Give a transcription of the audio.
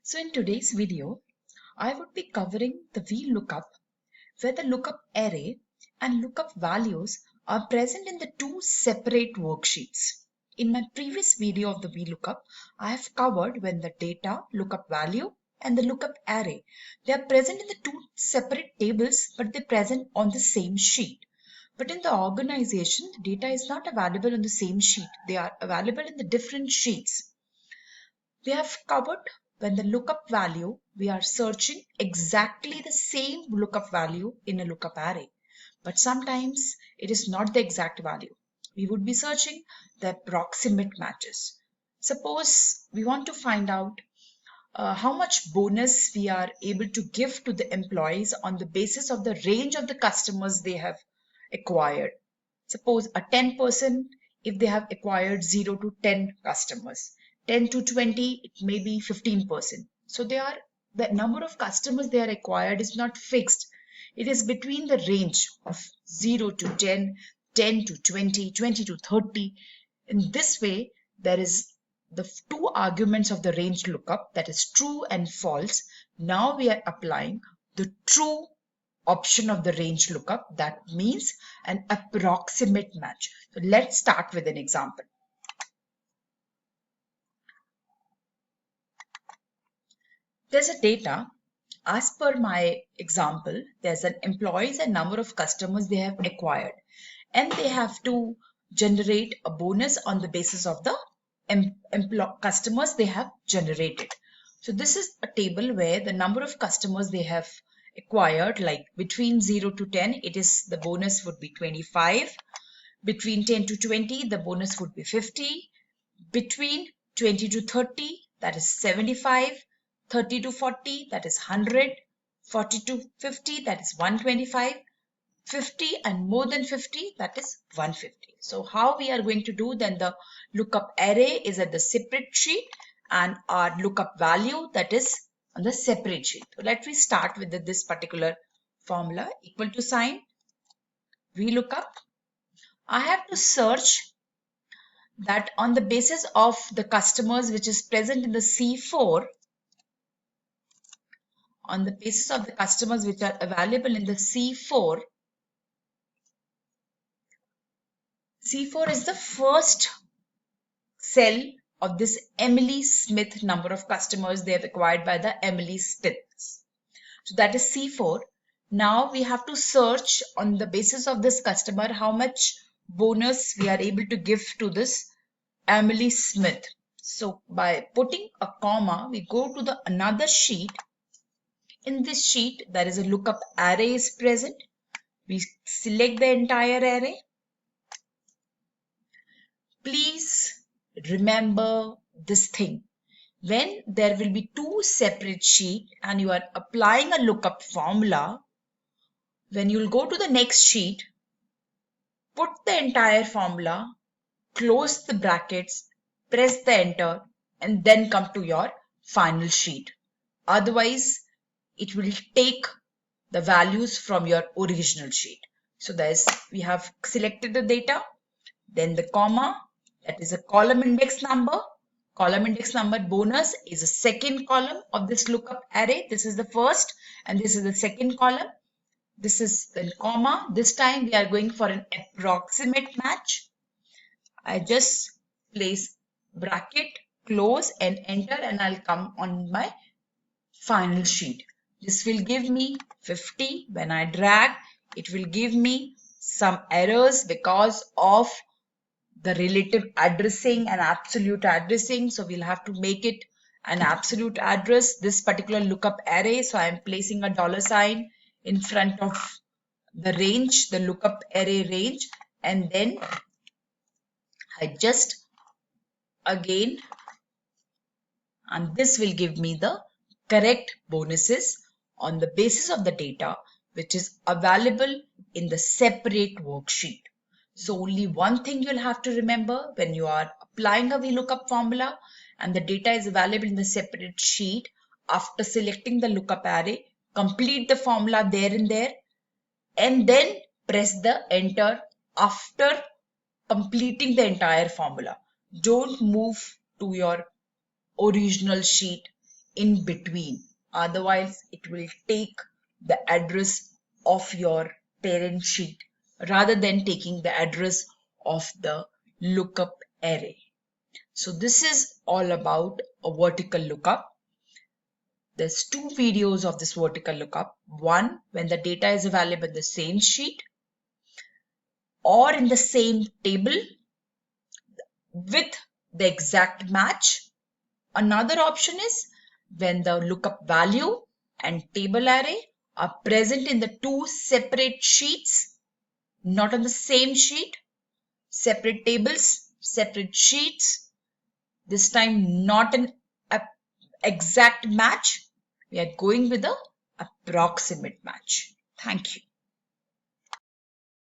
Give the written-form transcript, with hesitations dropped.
So in today's video, I would be covering the Vlookup, where the lookup array and lookup values are present in the two separate worksheets. In my previous video of the Vlookup, I have covered when the data, lookup value and the lookup array, they are present in the two separate tables, but they're present on the same sheet. But in the organization, the data is not available on the same sheet. They are available in the different sheets. We have covered when the lookup value, we are searching exactly the same lookup value in a lookup array. But sometimes it is not the exact value. We would be searching the approximate matches. Suppose we want to find out how much bonus we are able to give to the employees on the basis of the range of the customers they have acquired. Suppose a 10% if they have acquired 0 to 10 customers. 10 to 20, it may be 15%. So the number of customers they are acquired is not fixed. It is between the range of 0 to 10, 10 to 20, 20 to 30. In this way, there is the two arguments of the range lookup, that is true and false. Now we are applying the true option of the range lookup, that means an approximate match. So let's start with an example. There's a data, as per my example, there's an employees and number of customers they have acquired, and they have to generate a bonus on the basis of the customers they have generated. So this is a table where the number of customers they have acquired, like between 0 to 10, it is the bonus would be 25. Between 10 to 20, the bonus would be 50. Between 20 to 30, that is 75. 30 to 40, that is 100. 40 to 50, that is 125. 50 and more than 50, that is 150. So how we are going to do, then the lookup array is at the separate sheet and our lookup value, that is on the separate sheet. So let me start with this particular formula, equal to sign, Vlookup. I have to search that on the basis of the customers which is present in the C4, on the basis of the customers which are available in the C4, C4 is the first cell of this Emily Smith number of customers they have acquired by the Emily Smiths. So that is C4. Now we have to search on the basis of this customer how much bonus we are able to give to this Emily Smith. So by putting a comma, we go to the another sheet. In this sheet, there is a lookup array is present. We select the entire array. Please remember this thing. When there will be two separate sheets and you are applying a lookup formula, when you will go to the next sheet, put the entire formula, close the brackets, press the enter, and then come to your final sheet. Otherwise, it will take the values from your original sheet. So we have selected the data, then the comma, that is a column index number. Column index number bonus is a second column of this lookup array. This is the first and this is the second column. This is the comma. This time we are going for an approximate match. I just place bracket, close and enter, and I'll come on my final sheet. This will give me 50. When I drag, it will give me some errors because of the relative addressing and absolute addressing. So we'll have to make it an absolute address, this particular lookup array. So I'm placing a $ in front of the range, the lookup array range, and then I just again, and this will give me the correct bonuses on the basis of the data which is available in the separate worksheet. So only one thing you'll have to remember when you are applying a VLOOKUP formula and the data is available in the separate sheet, after selecting the lookup array, complete the formula there and there, and then press the enter after completing the entire formula. Don't move to your original sheet in between. Otherwise, it will take the address of your parent sheet rather than taking the address of the lookup array. So this is all about a vertical lookup. There's two videos of this vertical lookup. One, when the data is available in the same sheet or in the same table with the exact match. Another option is when the lookup value and table array are present in the two separate sheets, not on the same sheet, separate tables, separate sheets. This time not an exact match. We are going with the approximate match. Thank you.